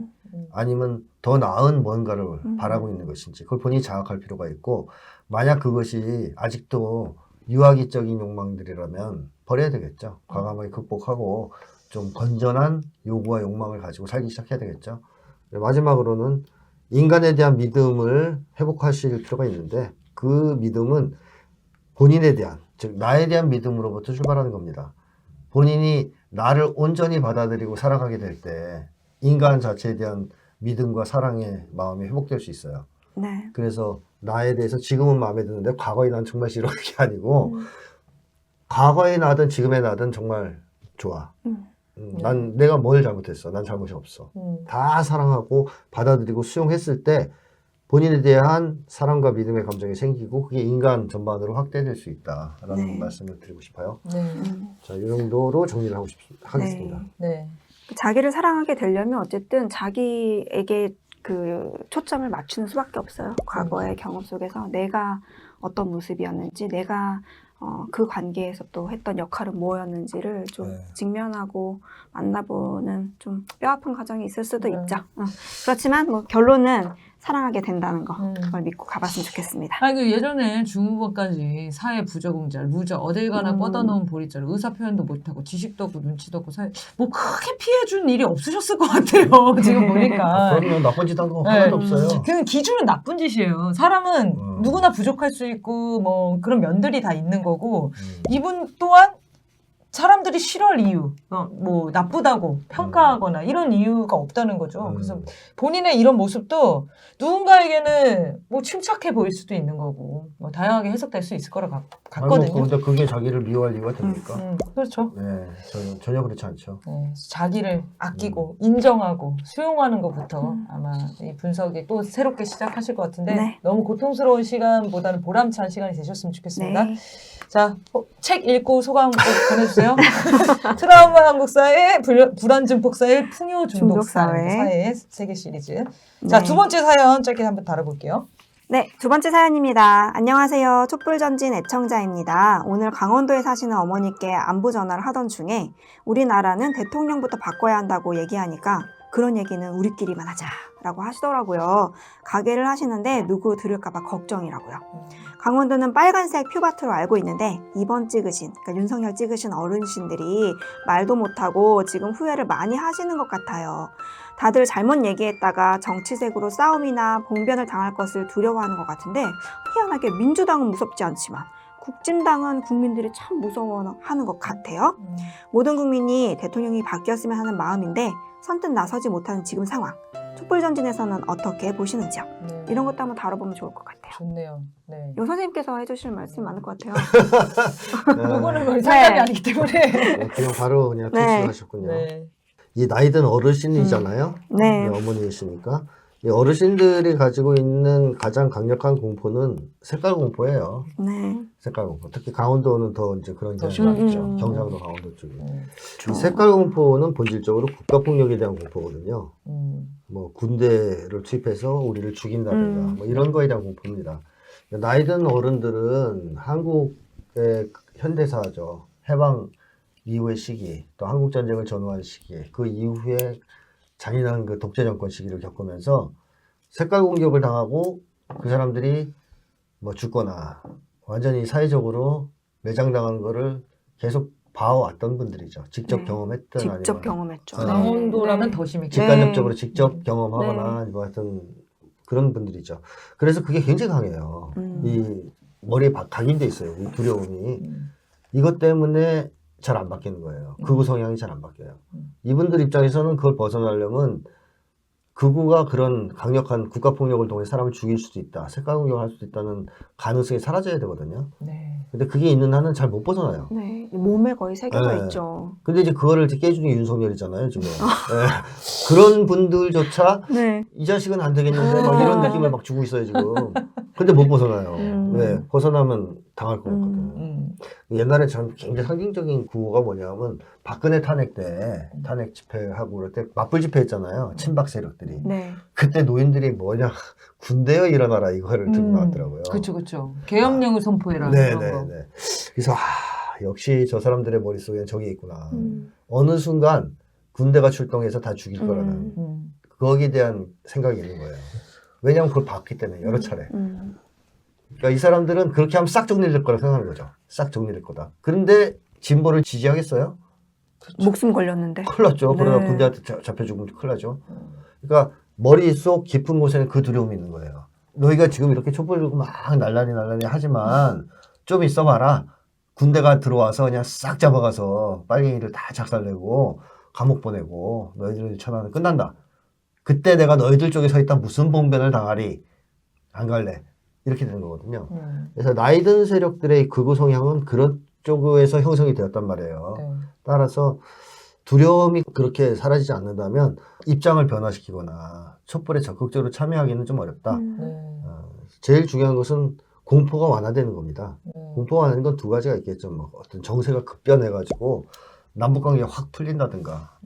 아니면 더 나은 뭔가를 바라고 있는 것인지 그걸 본인이 자각할 필요가 있고 만약 그것이 아직도 유아기적인 욕망들이라면 버려야 되겠죠. 과감하게 극복하고 좀 건전한 요구와 욕망을 가지고 살기 시작해야 되겠죠. 마지막으로는 인간에 대한 믿음을 회복하실 필요가 있는데 그 믿음은 본인에 대한, 즉 나에 대한 믿음으로부터 출발하는 겁니다. 본인이 나를 온전히 받아들이고 사랑하게 될 때 인간 자체에 대한 믿음과 사랑의 마음이 회복될 수 있어요. 네. 그래서 나에 대해서 지금은 마음에 드는데 과거에 난 정말 싫어 그게 아니고 과거의 나든 지금의 나든 정말 좋아. 난 내가 뭘 잘못했어. 난 잘못이 없어. 다 사랑하고 받아들이고 수용했을 때 본인에 대한 사랑과 믿음의 감정이 생기고 그게 인간 전반으로 확대될 수 있다라는 네. 말씀을 드리고 싶어요. 네. 자, 이 정도로 정리를 하겠습니다. 네. 자기를 사랑하게 되려면 어쨌든 자기에게 그 초점을 맞추는 수밖에 없어요. 과거의 경험 속에서 내가 어떤 모습이었는지, 내가 그 관계에서 또 했던 역할은 뭐였는지를 좀 네. 직면하고 만나보는 좀 뼈아픈 과정이 있을 수도 있죠. 그렇지만 뭐 결론은 사랑하게 된다는 거 그걸 믿고 가봤으면 좋겠습니다. 아니, 예전에 중후반까지 사회 부적응자, 루저, 어딜 가나 뻗어놓은 보리자루, 의사표현도 못하고, 지식도 없고, 눈치도 없고, 뭐 크게 피해준 일이 없으셨을 것 같아요. 지금 보니까. 그러면 나쁜 짓 한 거 네. 하나도 없어요. 그 기준은 나쁜 짓이에요. 사람은 누구나 부족할 수 있고, 뭐, 그런 면들이 다 있는 거고, 이분 또한 사람들이 싫어할 이유, 뭐, 나쁘다고 평가하거나 이런 이유가 없다는 거죠. 그래서 본인의 이런 모습도 누군가에게는 뭐 침착해 보일 수도 있는 거고, 뭐, 다양하게 해석될 수 있을 거라 같거든요. 그런데 그게 자기를 미워할 이유가 됩니까? 그렇죠. 네, 전혀 그렇지 않죠. 네, 자기를 아끼고 인정하고 수용하는 것부터 아마 이 분석이 또 새롭게 시작하실 것 같은데 네. 너무 고통스러운 시간보다는 보람찬 시간이 되셨으면 좋겠습니다. 네. 자, 책 읽고 소감 꼭 보내주세요. 트라우마 한국사의 불안 증폭사의 풍요 중독사의 세계 시리즈. 자, 네. 두 번째 사연 짧게 한번 다뤄볼게요. 네, 두 번째 사연입니다. 안녕하세요. 촛불전진 애청자입니다. 오늘 강원도에 사시는 어머니께 안부 전화를 하던 중에 우리나라는 대통령부터 바꿔야 한다고 얘기하니까 그런 얘기는 우리끼리만 하자라고 하시더라고요. 가게를 하시는데 누구 들을까봐 걱정이라고요. 강원도는 빨간색 표밭으로 알고 있는데 이번 찍으신, 그러니까 윤석열 찍으신 어르신들이 말도 못하고 지금 후회를 많이 하시는 것 같아요. 다들 잘못 얘기했다가 정치색으로 싸움이나 봉변을 당할 것을 두려워하는 것 같은데 희한하게 민주당은 무섭지 않지만 국진당은 국민들이 참 무서워하는 것 같아요. 모든 국민이 대통령이 바뀌었으면 하는 마음인데 선뜻 나서지 못하는 지금 상황. 촛불전진에서는 어떻게 보시는지요? 네. 이런 것도 한번 다뤄보면 좋을 것 같아요. 좋네요. 네. 요 선생님께서 해주실 말씀이 많을 것 같아요. 요거는 거의 상담이 네. 아니기 때문에. 네, 그냥 바로 그냥 네. 퇴출하셨군요. 네. 이 나이든 어르신이잖아요. 네. 어머니이시니까. 이 어르신들이 가지고 있는 가장 강력한 공포는 색깔 공포예요. 네. 색깔 공포. 특히 강원도는 더 이제 그런 더 경우가 있죠. 심하겠죠. 경상도, 강원도 쪽이. 네. 이 색깔 공포는 본질적으로 국가폭력에 대한 공포거든요. 음. 뭐 군대를 투입해서 우리를 죽인다든가 뭐 이런 거에 대한 공포입니다. 나이든 어른들은 한국의 현대사죠. 해방 이후의 시기, 또 한국 전쟁을 전후한 시기, 그 이후에 잔인한 그 독재 정권 시기를 겪으면서 색깔 공격을 당하고 그 사람들이 뭐 죽거나 완전히 사회적으로 매장당하는 거를 계속 봐왔던 분들이죠. 직접 네. 경험했던 직접 아니면 경험했죠. 네. 강원도라면 네. 더 심했죠. 직간접적으로 네. 직접 경험하거나 뭐 하여튼 그런 분들이죠. 그래서 그게 굉장히 강해요. 이 머리에 각인돼 있어요. 이 두려움이. 이것 때문에 잘 안 바뀌는 거예요. 극우 성향이 잘 안 바뀌어요. 이분들 입장에서는 그걸 벗어나려면 극우가 그런 강력한 국가폭력을 통해 사람을 죽일 수도 있다. 색깔 공격을 할 수도 있다는 가능성이 사라져야 되거든요. 네. 근데 그게 있는 한은 잘 못 벗어나요. 네. 몸에 거의 새겨져 네. 있죠. 근데 이제 그거를 이제 깨주는 게 윤석열이잖아요, 지금. 네. 그런 분들조차 네. 이 자식은 안 되겠는데 막 이런 느낌을 막 주고 있어요, 지금. 근데 못 벗어나요. 왜? 벗어나면 당할 것 같거든요. 옛날에 전 굉장히 상징적인 구호가 뭐냐면 박근혜 탄핵 때 탄핵 집회하고 그럴 때 맞불 집회 했잖아요. 친박 세력들이. 네. 그때 노인들이 뭐냐 군대여 일어나라 이거를 들고 나왔더라고요. 그렇죠, 그렇죠. 계엄령을 선포해라. 그런 거. 네네네. 그래서 역시 저 사람들의 머릿속에 저게 있구나. 어느 순간 군대가 출동해서 다 죽일 거라는 거기에 대한 생각이 있는 거예요. 왜냐하면 그걸 봤기 때문에 여러 차례. 그러니까 이 사람들은 그렇게 하면 싹 정리될 거라 생각하는 거죠. 싹 정리될 거다. 그런데 진보를 지지하겠어요? 목숨 걸렸는데. 큰일 났죠. 네. 그러다 군대한테 잡혀 죽으면 큰일 나죠. 그러니까 머릿속 깊은 곳에는 그 두려움이 있는 거예요. 너희가 지금 이렇게 촛불 들고 막 날라니 하지만 좀 있어봐라. 군대가 들어와서 그냥 싹 잡아가서 빨갱이들 다 작살내고 감옥 보내고 너희들 천하는 끝난다. 그때 내가 너희들 쪽에 서 있다 무슨 봉변을 당하리. 안 갈래. 이렇게 되는 거거든요. 그래서 나이 든 세력들의 극우 성향은 그런 쪽에서 형성이 되었단 말이에요. 네. 따라서 두려움이 그렇게 사라지지 않는다면 입장을 변화시키거나 촛불에 적극적으로 참여하기는 좀 어렵다. 네. 제일 중요한 것은 공포가 완화되는 겁니다. 네. 공포가 완화되는 건 두 가지가 있겠죠. 뭐 어떤 정세가 급변해가지고 남북관계가 확 풀린다든가,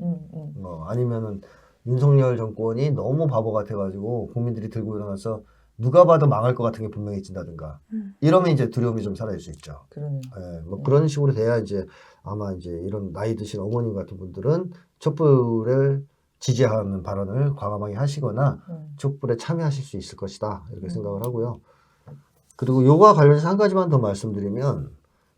아니면은 윤석열 정권이 너무 바보 같아가지고 국민들이 들고 일어나서 누가 봐도 망할 것 같은 게 분명해진다든가, 이러면 이제 두려움이 좀 사라질 수 있죠. 그러네요. 예, 뭐 그런 식으로 돼야 이제 아마 이제 이런 나이 드신 어머님 같은 분들은 촛불을 지지하는 발언을 과감하게 하시거나 촛불에 참여하실 수 있을 것이다. 이렇게 생각을 하고요. 그리고 요거와 관련해서 한 가지만 더 말씀드리면,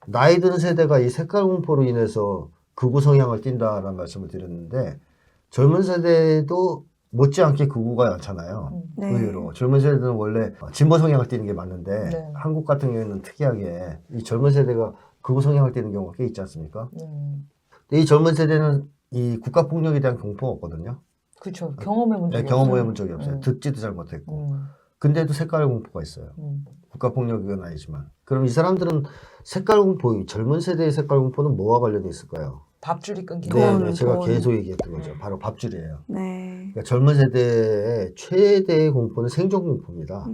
나이 든 세대가 이 색깔 공포로 인해서 극우 성향을 띈다라는 말씀을 드렸는데, 젊은 세대도 못지않게 극우가 많잖아요. 네. 의외로 젊은 세대는 원래 진보 성향을 띠는 게 맞는데, 네. 한국 같은 경우에는 특이하게 이 젊은 세대가 극우 성향을 띠는 경우가 꽤 있지 않습니까? 근데 이 젊은 세대는 이 국가폭력에 대한 공포가 없거든요. 그렇죠. 경험해본 적이 네, 경험해 본 적이 없어요. 음. 듣지도 잘 못했고. 근데도 색깔 공포가 있어요. 국가폭력은 아니지만. 그럼 이 사람들은 색깔 공포, 젊은 세대의 색깔 공포는 뭐와 관련이 있을까요? 밥줄이 끊기는 네, 돈, 네, 제가 돈. 계속 얘기했던 거죠. 바로 밥줄이에요. 네. 그러니까 젊은 세대의 최대의 공포는 생존 공포입니다.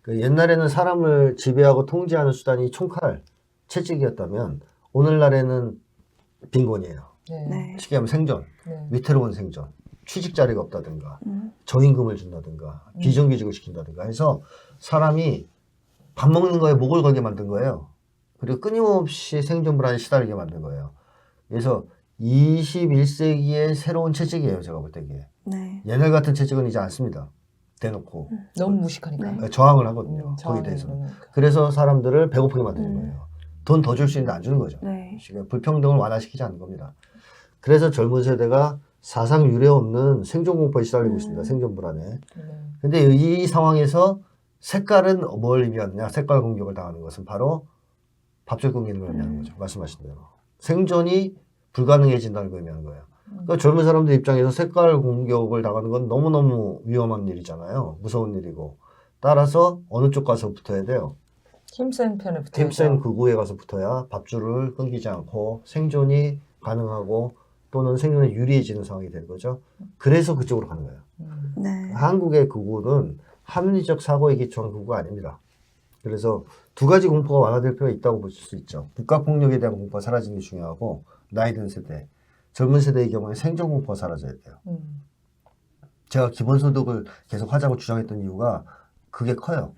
그 옛날에는 사람을 지배하고 통제하는 수단이 총칼, 채찍이었다면 오늘날에는 빈곤이에요. 네. 네. 쉽게 하면 생존, 네. 위태로운 생존, 취직 자리가 없다든가, 저임금을 준다든가, 비정규직을 시킨다든가 해서 사람이 밥 먹는 거에 목을 걸게 만든 거예요. 그리고 끊임없이 생존 불안에 시달리게 만든 거예요. 그래서 21세기의 새로운 채찍이에요, 제가 볼 때 이게. 네. 옛날 같은 채찍은 이제 안 씁니다. 대놓고. 너무 무식하니까. 네. 저항을 하거든요. 거기에 저항을 대해서는. 그러니까. 그래서 사람들을 배고프게 만드는 거예요. 돈 더 줄 수 있는데 안 주는 거죠. 네. 그러니까 불평등을 완화시키지 않는 겁니다. 그래서 젊은 세대가 사상 유례 없는 생존 공포에 시달리고 있습니다. 생존 불안에. 네. 근데 이 상황에서 색깔은 뭘 의미하느냐? 색깔 공격을 당하는 것은 바로 밥줄 끊기는 걸 의미하는 거죠. 말씀하신 대로. 생존이 불가능해진다는 걸 의미하는 거예요. 그러니까 젊은 사람들 입장에서 색깔 공격을 당하는 건 너무너무 위험한 일이잖아요. 무서운 일이고. 따라서 어느 쪽 가서 붙어야 돼요? 힘센 편에 붙어야죠. 힘센 극우에 가서 붙어야 밥줄을 끊기지 않고 생존이 가능하고 또는 생존에 유리해지는 상황이 되는 거죠. 그래서 그쪽으로 가는 거예요. 네. 한국의 극우는 합리적 사고에 기초한 극우가 아닙니다. 그래서 두 가지 공포가 완화될 필요가 있다고 볼 수 있죠. 국가폭력에 대한 공포가 사라지는 게 중요하고, 나이 든 세대, 젊은 세대의 경우에 생존 공포가 사라져야 돼요. 제가 기본소득을 계속 하자고 주장했던 이유가 그게 커요.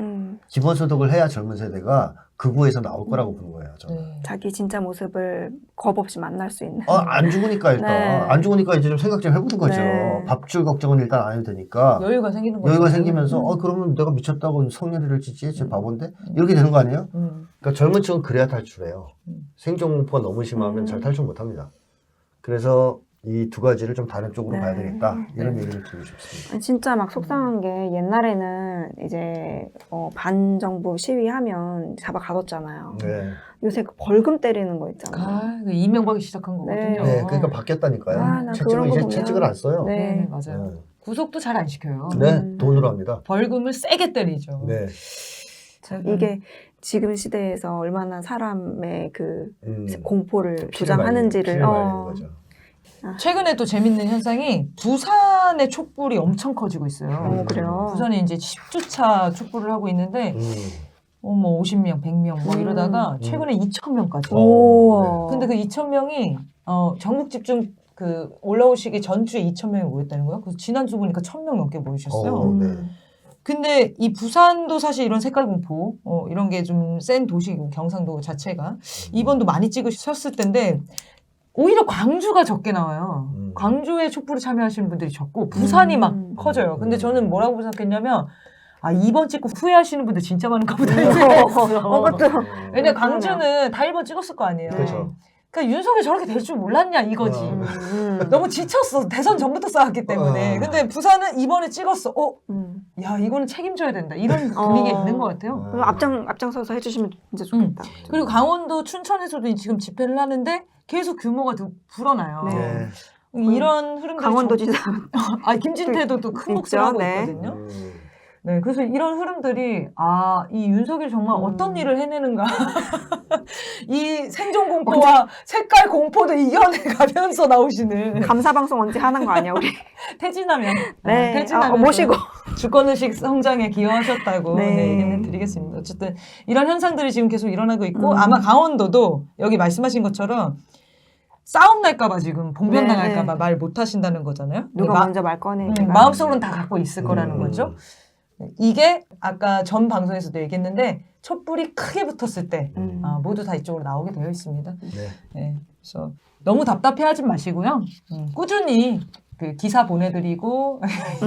기본소득을 해야 젊은 세대가 극우에서 나올 거라고 보는 거예요. 저는. 네. 자기 진짜 모습을 겁 없이 만날 수 있는. 안 죽으니까 일단. 네. 안 죽으니까 이제 좀 생각 좀 해보는 거죠. 네. 밥줄 걱정은 일단 안 해도 되니까. 여유가 생기는 거죠. 여유가 생기면서 그러면 내가 미쳤다고 성년회를 짓지? 쟤 바본데? 이렇게 되는 거 아니에요? 그러니까 젊은 층은 그래야 탈출해요. 생존 공포가 너무 심하면 잘 탈출 못합니다. 그래서 이 두 가지를 좀 다른 쪽으로 네. 봐야 되겠다. 이런 얘기를 드리고 싶습니다. 진짜 막 속상한 게 옛날에는 이제 반정부 시위하면 잡아 가뒀잖아요. 네. 요새 그 벌금 때리는 거 있잖아요. 아, 그 이명박이 시작한 거거든요. 네, 그러니까 바뀌었다니까요. 아, 나 채찍은 그런 거 이제 보면- 채찍을 안 써요. 네, 네. 맞아요. 구속도 잘 안 시켜요. 네, 돈으로 합니다. 벌금을 세게 때리죠. 네. 이게 지금 시대에서 얼마나 사람의 그 공포를 피를 조장하는지를 피를 말리는 거죠. 최근에 또 재밌는 현상이 부산의 촛불이 엄청 커지고 있어요. 그래요. 부산이 이제 10주차 촛불을 하고 있는데 뭐 50명, 100명 뭐 이러다가 최근에 2,000명까지. 오. 근데 그 2,000명이 전국 집중 그 올라오시기 전주에 2,000명이 모였다는 거예요. 그래서 지난주 보니까 1,000명 넘게 모이셨어요. 네. 근데 이 부산도 사실 이런 색깔 공포 이런 게 좀 센 도시고 경상도 자체가 이번도 많이 찍으셨을 텐데 오히려 광주가 적게 나와요. 광주에 촛불에 참여하시는 분들이 적고 부산이 막 커져요. 근데 저는 뭐라고 생각했냐면 이번 찍고 후회하시는 분들 진짜 많은가 보다. 그것도 왜냐면 광주는 다 1번 찍었을 거 아니에요. 그렇죠. 그러니까 윤석이 저렇게 될 줄 몰랐냐 이거지. 음. 너무 지쳤어. 대선 전부터 싸웠기 때문에. 근데 부산은 이번에 찍었어. 야 이거는 책임져야 된다. 이런 분위기에 있는 것 같아요. 그리고 앞장서서 해주시면 진짜 좋겠다. 그리고 강원도 춘천에서도 지금 집회를 하는데 계속 규모가 불어나요. 네. 이런 흐름들 강원도지사 김진태도 또 큰 있죠. 목소리 하고 네. 있거든요. 네, 그래서 이런 흐름들이 이 윤석열이 정말 어떤 일을 해내는가 이 생존 공포와 색깔 공포도 이겨내가면서 나오시는 감사 방송 언제 하는 거 아니야 우리? 퇴진하면 네. 퇴진하면 모시고 주권의식 성장에 기여하셨다고 네. 얘기는 드리겠습니다. 어쨌든 이런 현상들이 지금 계속 일어나고 있고 아마 강원도도 여기 말씀하신 것처럼 싸움 날까봐 지금 봉변 당할까봐 말 못하신다는 거잖아요. 누가 먼저 말 꺼내기 마음속으로는 다 갖고 있을 거라는 거죠. 이게 아까 전 방송에서도 얘기했는데 촛불이 크게 붙었을 때 모두 다 이쪽으로 나오게 되어 있습니다. 네, 그래서 너무 답답해하지 마시고요. 꾸준히 그 기사 보내드리고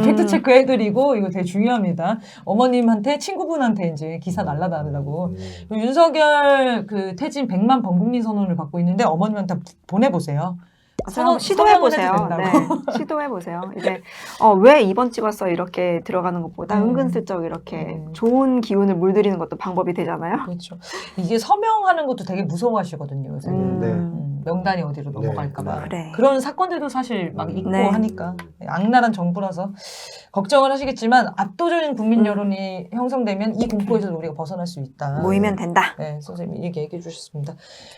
팩트 체크 해드리고 이거 되게 중요합니다. 어머님한테 친구분한테 이제 기사 날라다르라고. 윤석열 그 퇴진 100만 범국민 선언을 받고 있는데 어머님한테 보내보세요. 시도해보세요. 네, 시도해보세요. 이제 왜 2번 찍었어 이렇게 들어가는 것보다 은근슬쩍 이렇게 좋은 기운을 물들이는 것도 방법이 되잖아요. 그렇죠. 이게 서명하는 것도 되게 무서워하시거든요. 요새. 명단이 어디로 넘어갈까봐. 그래. 그런 사건들도 사실 막 있고 네. 하니까 악랄한 정부라서 걱정을 하시겠지만 압도적인 국민 여론이 형성되면 이 공포에서 우리가 벗어날 수 있다. 모이면 된다. 네, 선생님이 이렇게 얘기해 주셨습니다.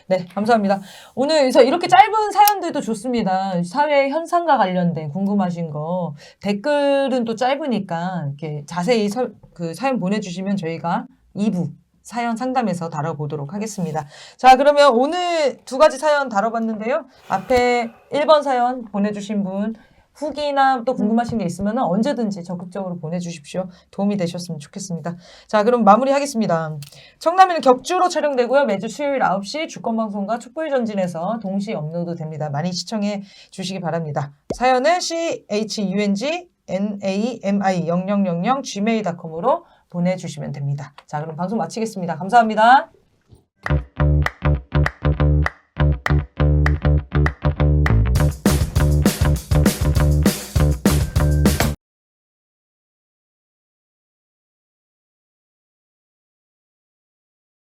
네, 감사합니다. 오늘 그래서 이렇게 짧은 사연들도 좋습니다. 사회 현상과 관련된 궁금하신 거 댓글은 또 짧으니까 이렇게 자세히 그 사연 보내주시면 저희가 2부 사연 상담에서 다뤄보도록 하겠습니다. 자, 그러면 오늘 2가지 사연 다뤄봤는데요. 앞에 1번 사연 보내주신 분 후기나 또 궁금하신 게 있으면 언제든지 적극적으로 보내주십시오. 도움이 되셨으면 좋겠습니다. 자, 그럼 마무리하겠습니다. 청남이는 격주로 촬영되고요. 매주 수요일 9시 주권방송과 촛불전진에서 동시 업로드 됩니다. 많이 시청해 주시기 바랍니다. 사연은 chungnami0000gmail.com으로 보내주시면 됩니다. 자, 그럼 방송 마치겠습니다. 감사합니다.